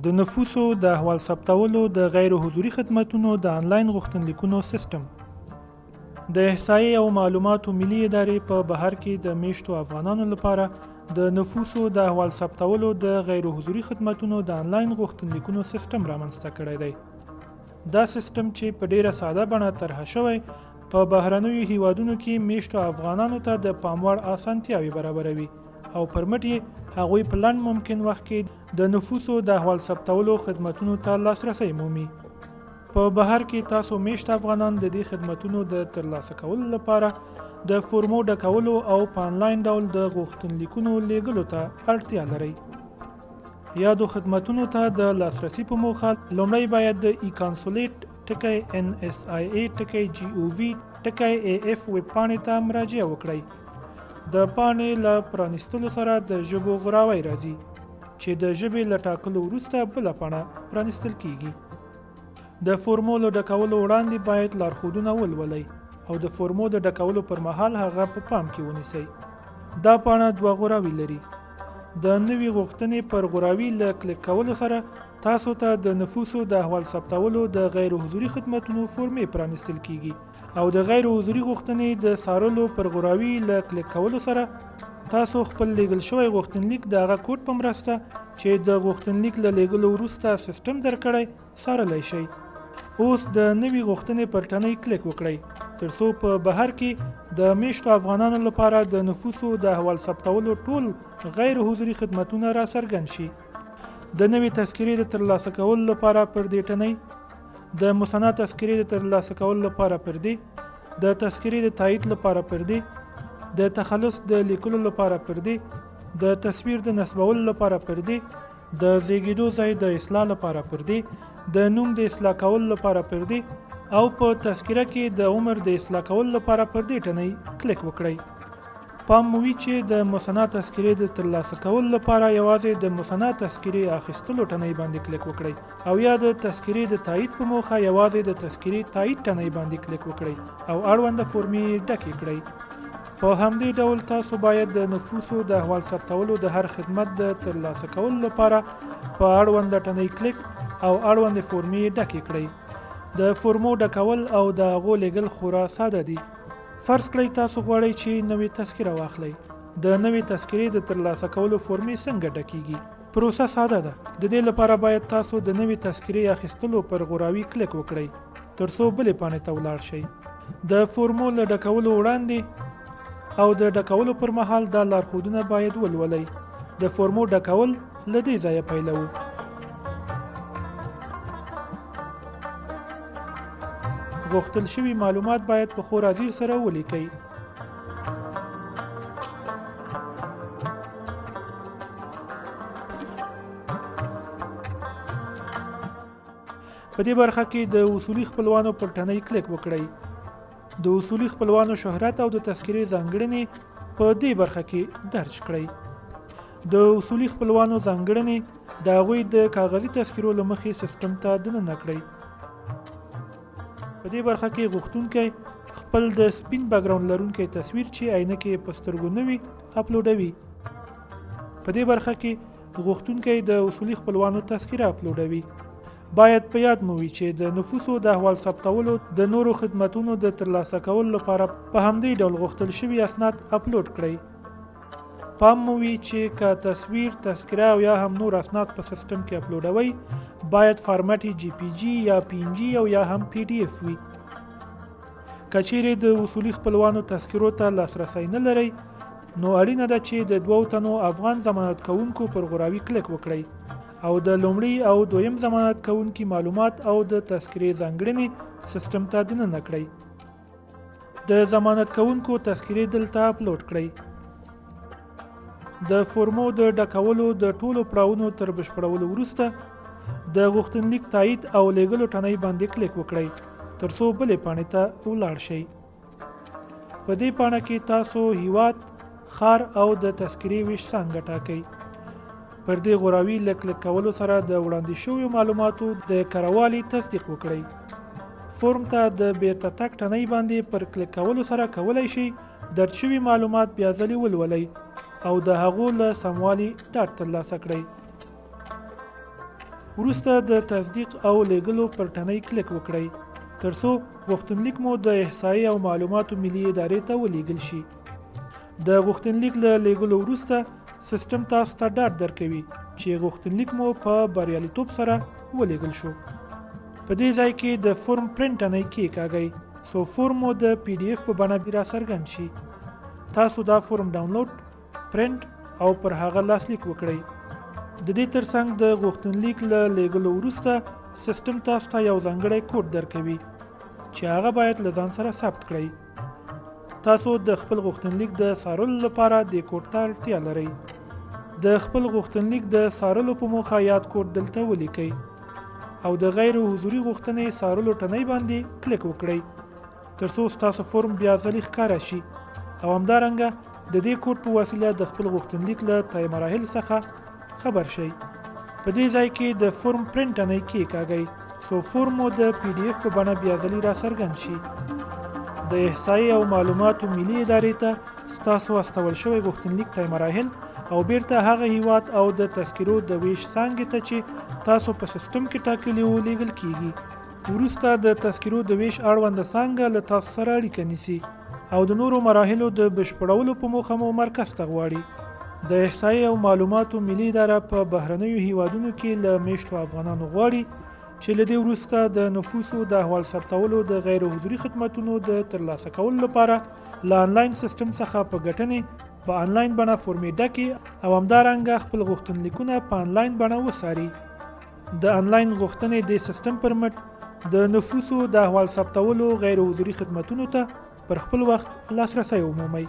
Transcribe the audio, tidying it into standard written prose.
د نفوسو د احوال ثبتولو د غیر حضوري خدمتونو د آنلاین غوښتنلیکونو سیستم. د احصایې او معلوماتو ملي ادارې په بهر کې د میشتو افغانانو لپاره د نفوسو د احوال ثبتولو د غیر حضوري خدمتونو د آنلاین غوښتنلیکونو سیستم رامنځته کړی دی. دا سیستم چې په ډیره ساده بڼه طرحه شوی په بهرنیو هیوادونو کې میشتو افغانانو ته د پام وړ اسانتیاوې برابروي او پرمټ یې هغوی په لنډ ممکن وخت کې د نفوسو د احوال ثبتولو خدمتونو ته لاسرسی مومي. په بهر کې تاسو میشت افغانان د دې خدمتونو د ترلاسه کولو لپاره د فورمو ډکولو او په آنلاین ډول د غوښتنلیکونو لیږلو ته اړتیا لرئ. یادو خدمتونو ته د لاسرسي په موخه لومړی باید د ای کانسولیټ ټکی NSIA ټکی GOV ټکی AF ویب پاڼې ته مراجعه وکړئ. د پاڼې له پرانیستلو سره د ژبو غراوی راځي چې د ژبې له ټاکلو وروسته بله پاڼه پرانیستل کیږي. د فورمو له ډکولو وړاندې باید لارښودونه ولولئ او د فورمو د ډکولو پر مهال هغه په پام کې ونیسئ. دا پاڼه دوه غراوي لري. د نوي غوښتنې پر غراوي له کلیک کولو سره تاسو ته د نفوسو د احوال ثبتولو د غیر حضوري خدمتونو فورمې پرانیستل کیږي او د غیر حضوري غوښتنې د څارلو پر غراوي له کلیک کولو سره تاسو خپل لیږل شوی غوښتنلیک د هغه کوډ په مرسته چې د غوښتنلیک له لیږلو وروسته سیستم درکړی څارلی شئ. اوس د نوي غوښتنې پر تڼۍ کلیک وکړئ ترڅو په بهر کې د میشتو افغانانو لپاره د نفوسو د احوال ثبتولو ټول غیر حضوري خدمتونه را څرګند شي. د نوي تذکرې د ترلاسه کولو لپاره پر دې تڼۍ، د مسنه تذکرې د ترلاسه کولو لپاره پر دې، د تذکرې د تایید لپاره پر دې، د تخلص د لیکلو لپاره پر دې، د تصویر د نصبولو لپاره پر دې، د زیږیدو ځای د اصلاح لپاره پر دې، د نوم د اصلاح کولو لپاره پر دې او په تذکره کې د عمر د اصلاح کولو لپاره پر دې تڼۍ کلیک وکړئ. پام مو وي چې د مسنه تذکرې د ترلاسه کولو لپاره یوازې د مسنه تذکرې اخیستلو تڼۍ باندې کلیک وکړئ او یا د تذکرې د تایید په موخه یوازې د تذکرې تایید تڼۍ باندې کلیک وکړئ او اړونده فورمې ډکې کړئ. په همدې ډول تاسو باید د نفوسو د احوال ثبتولو د هر خدمت د ترلاسه کولو لپاره په اړونده تڼۍ کلیک او اړوندې فورمې ډکې کړئ. د فورمو ډکول او د هغو لیږل خورا ساده دي. فرض کړئ تاسو غواړئ چې نوې تذکره واخلئ. د نوې تذکرې د ترلاسه کولو فورمې څنګه ډکیږي؟ پروسه ساده ده. د دې لپاره باید تاسو د نوې تذکرې اخیستلو پر غراوي کلیک وکړئ ترڅو بلې پاڼې ته ولاړ شئ. د فورمو له ډکولو وړاندې او د ډکولو پر مهال دا لارښودونه باید ولولئ. د فورمو ډکول له دې ځایه پیلوو. غوښتل شوي معلومات باید په خورا ځیر سره ولیکئ. په دې برخه کې د اصولي خپلوانو پر تڼۍ کلیک وکړئ. د اصولي خپلوانو شهرت او د تذکرې ځانګړنې په دې برخه کې درج کړئ. د اصولي خپلوانو ځانګړنې د هغوی د کاغذي تذکرو له مخې سیستم ته دننه کړئ. په دې برخه کې غوښتونکی خپل د سپین بیکګراوند لرونکی تصویر چې عینکې په سترګو نه وي اپلوډوي. په دې برخه کې غوښتونکی د اصولي خپلوانو تذکره اپلوډوي. باید په یاد مو وي چې د نفوسو د احوال ثبتولو د نورو خدمتونو د ترلاسه کولو لپاره په همدې ډول غوښتل شوي اسناد اپلوډ کړئ. پام مو وي چې که تصویر، تذکره او یا هم نور اسناد په سیستم کې اپلوډوئ باید فارمټ JPG یا PNG او یا هم PDF وي. که چیرې د اصولي خپلوانو تذکرو ته لاسرسی نه لرئ نو اړینه ده چې د 2 تنو افغان ضمانت کوونکو پر غراوي کلیک وکړئ او د لومړي او دویم ضمانت کوونکي معلومات او د تذکرې ځانګړنې سیستم ته دننه کړئ. د ضمانت کوونکو تذکرې دلته اپلوډ کړئ. د فورمو د ډکولو د ټولو پړاوونو تر بشپړولو وروسته د غوښتنلیک تایید او لیږلو تڼۍ باندې کلیک وکړئ ترڅو بلې پاڼې ته ولاړ شئ. په دې پاڼه کې تاسو هیواد، ښار او د تذکرې ویش څانګه ټاکئ. پر دې غراوي له کلیک کولو سره د وړاندې شویو معلوماتو د کروالي تصدیق وکړئ. فورم ته د بیرته تګ تڼۍ باندې پر کلیک کولو سره کولی شئ درج شوي معلومات بیا ځلې ولولئ او د هغو له سموالي ډاډ ترلاسه کړئ. وروسته د تصدیق او لیږلو پر تڼۍ کلیک وکړئ ترڅو غوښتنلیک مو د احصایې او معلوماتو ملي ادارې ته ولیږل شي. د غوښتنلیک له لیږلو وروسته سیستم تاسو ته ډاډ درکوي چې غوښتنلیک مو په بریالیتوب سره ولیږل شو. په دې ځای کې د فورم پرنټ تڼۍ کېکاږئ څو فورم مو د پی ډي اف په بڼه بیا راڅرګند شي. تاسو دا فورم ډاونلوډ، پرنټ او پر هغه لاسلیک وکړئ. د دې ترڅنګ د غوښتنلیک له لیږلو وروسته سیستم تاسو ته یو ځانګړی کوډ درکوي چې هغه باید له ځان سره ثبت کړئ. تاسو د خپل غوښتنلیک د څارلو لپاره دې کوډ ته اړتیا لرئ. د خپل غوښتنلیک د څارلو په موخه یاد کوډ دلته ولیکئ او د غیر حضوري غوښتنې څارلو تڼۍ باندې کلیک وکړئ ترڅو ستاسو فورم بیا ځلې ښکاره شي او همدارنګه د دې کوډ په وسیله د خپل غوښتنلیک له طی مراحل څخه خبر شئ. په دې ځای کې د فورم پرنټ تڼۍ کېکاږئ څو فورم مو د پی ډي اف په بڼه بیا ځلې راڅرګند شي. د احصایې او معلوماتو ملي ادارې ته ستاسو استول شوی غوښتنلیک طی مراحل او بیرته هغه هیواد او د تذکرو د ویش څانګې ته چې تاسو په سیستم کې ټاکلي وو لیږل کیږي. وروسته د تذکرو د ویش اړونده څانګه له تاسو سره اړیکه نیسي او د نورو مراحلو د بشپړولو په موخه مو مرکز ته غواړي. د احصایې او معلوماتو ملي اداره په بهرنیو هیوادونو کې له میشتو افغانانو غواړي چې له دې وروسته د نفوسو د احوال ثبتولو د غیر حضوري خدمتونو د ترلاسه کولو لپاره له آنلاین سیستم څخه په ګټنې په آنلاین بڼه فورمې ډکې او همدارنګه خپل غوښتنلیکونه په آنلاین بڼه وڅاري. د آنلاین غوښتنې د سیستم پر مټ د نفوسو د احوال ثبتولو غیر حضوري خدمتونو ته پر خپل وخت لاسرسی ومومئ.